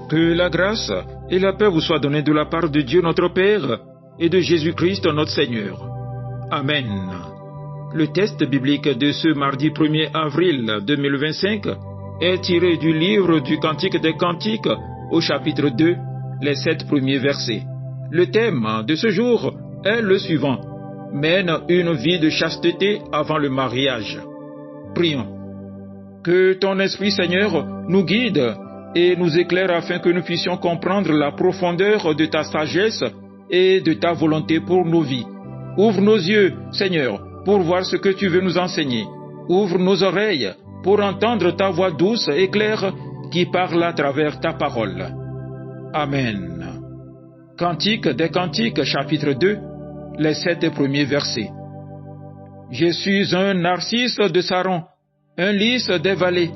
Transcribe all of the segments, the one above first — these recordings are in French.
Que la grâce et la paix vous soient données de la part de Dieu notre Père et de Jésus-Christ notre Seigneur. Amen. Le texte biblique de ce mardi 1er avril 2025 est tiré du livre du Cantique des Cantiques au chapitre 2, les 7 premiers versets. Le thème de ce jour est le suivant: mène une vie de chasteté avant le mariage. Prions. Que ton Esprit, Seigneur, nous guide et nous éclaire afin que nous puissions comprendre la profondeur de ta sagesse et de ta volonté pour nos vies. Ouvre nos yeux, Seigneur, pour voir ce que tu veux nous enseigner. Ouvre nos oreilles pour entendre ta voix douce et claire qui parle à travers ta parole. Amen. Cantique des Cantiques, chapitre 2, les 7 premiers versets. Je suis un narcisse de Saron, un lys des vallées.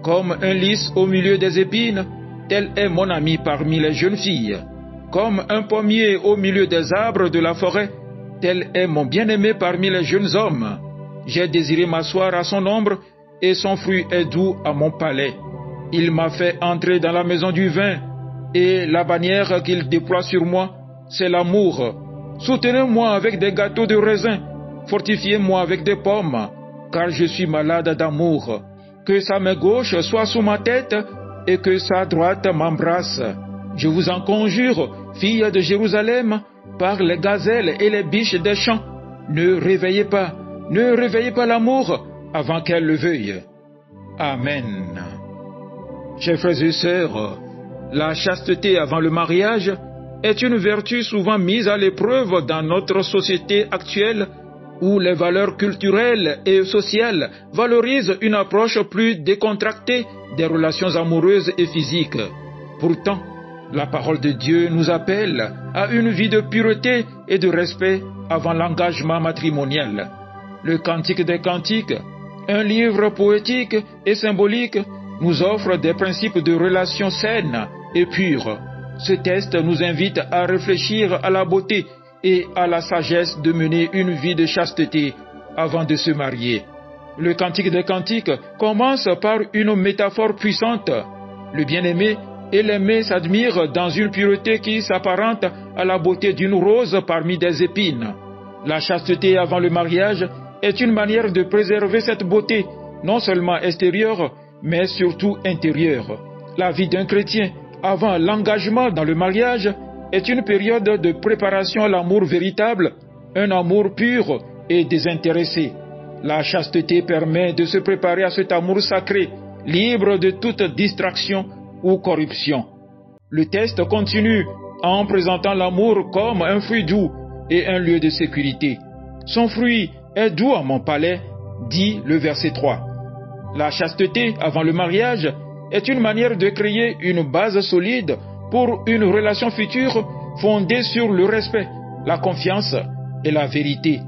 Comme un lys au milieu des épines, tel est mon ami parmi les jeunes filles. Comme un pommier au milieu des arbres de la forêt, tel est mon bien-aimé parmi les jeunes hommes. J'ai désiré m'asseoir à son ombre, et son fruit est doux à mon palais. Il m'a fait entrer dans la maison du vin, et la bannière qu'il déploie sur moi, c'est l'amour. Soutenez-moi avec des gâteaux de raisin, fortifiez-moi avec des pommes, car je suis malade d'amour. Que sa main gauche soit sous ma tête et que sa droite m'embrasse. Je vous en conjure, filles de Jérusalem, par les gazelles et les biches des champs, ne réveillez pas l'amour avant qu'elle le veuille. Amen. Chers frères et sœurs, la chasteté avant le mariage est une vertu souvent mise à l'épreuve dans notre société actuelle, où les valeurs culturelles et sociales valorisent une approche plus décontractée des relations amoureuses et physiques. Pourtant, la parole de Dieu nous appelle à une vie de pureté et de respect avant l'engagement matrimonial. Le Cantique des Cantiques, un livre poétique et symbolique, nous offre des principes de relations saines et pures. Ce texte nous invite à réfléchir à la beauté et à la sagesse de mener une vie de chasteté avant de se marier. Le Cantique des Cantiques commence par une métaphore puissante. Le bien-aimé et l'aimé s'admirent dans une pureté qui s'apparente à la beauté d'une rose parmi des épines. La chasteté avant le mariage est une manière de préserver cette beauté, non seulement extérieure, mais surtout intérieure. La vie d'un chrétien avant l'engagement dans le mariage est une période de préparation à l'amour véritable, un amour pur et désintéressé. La chasteté permet de se préparer à cet amour sacré, libre de toute distraction ou corruption. Le texte continue en présentant l'amour comme un fruit doux et un lieu de sécurité. Son fruit est doux à mon palais, dit le verset 3. La chasteté avant le mariage est une manière de créer une base solide pour une relation future fondée sur le respect, la confiance et la vérité.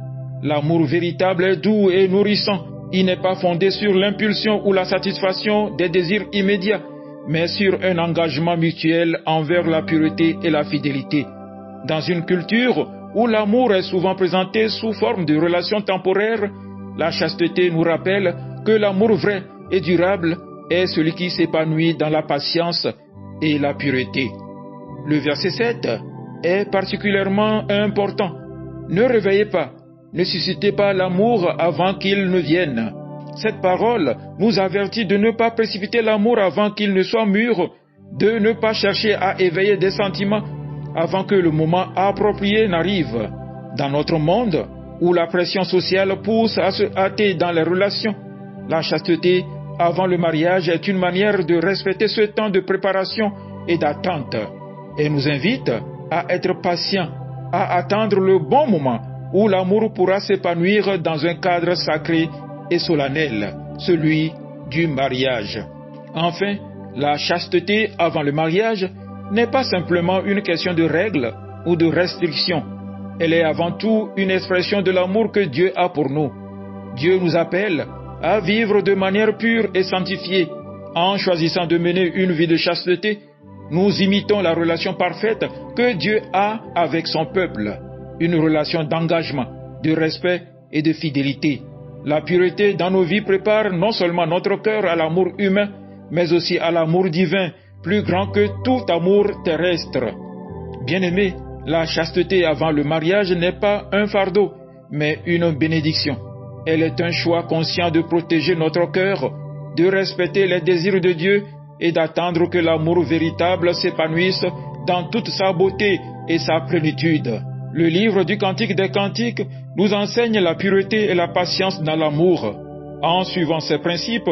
L'amour véritable est doux et nourrissant. Il n'est pas fondé sur l'impulsion ou la satisfaction des désirs immédiats, mais sur un engagement mutuel envers la pureté et la fidélité. Dans une culture où l'amour est souvent présenté sous forme de relations temporaires, la chasteté nous rappelle que l'amour vrai et durable est celui qui s'épanouit dans la patience et la pureté. Le verset 7 est particulièrement important. Ne réveillez pas, ne suscitez pas l'amour avant qu'il ne vienne. Cette parole nous avertit de ne pas précipiter l'amour avant qu'il ne soit mûr, de ne pas chercher à éveiller des sentiments avant que le moment approprié n'arrive. Dans notre monde, où la pression sociale pousse à se hâter dans les relations, la chasteté avant le mariage est une manière de respecter ce temps de préparation et d'attente. Elle nous invite à être patients, à attendre le bon moment où l'amour pourra s'épanouir dans un cadre sacré et solennel, celui du mariage. Enfin, la chasteté avant le mariage n'est pas simplement une question de règles ou de restrictions. Elle est avant tout une expression de l'amour que Dieu a pour nous. Dieu nous appelle à vivre de manière pure et sanctifiée. En choisissant de mener une vie de chasteté, nous imitons la relation parfaite que Dieu a avec son peuple, une relation d'engagement, de respect et de fidélité. La pureté dans nos vies prépare non seulement notre cœur à l'amour humain, mais aussi à l'amour divin plus grand que tout amour terrestre. Bien-aimés, la chasteté avant le mariage n'est pas un fardeau, mais une bénédiction. Elle est un choix conscient de protéger notre cœur, de respecter les désirs de Dieu et d'attendre que l'amour véritable s'épanouisse dans toute sa beauté et sa plénitude. Le livre du Cantique des Cantiques nous enseigne la pureté et la patience dans l'amour. En suivant ces principes,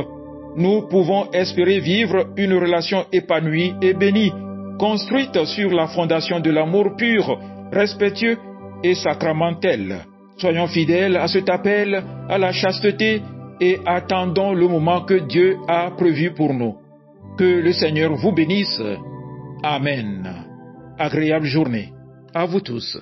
nous pouvons espérer vivre une relation épanouie et bénie, construite sur la fondation de l'amour pur, respectueux et sacramentel. Soyons fidèles à cet appel à la chasteté et attendons le moment que Dieu a prévu pour nous. Que le Seigneur vous bénisse. Amen. Agréable journée à vous tous.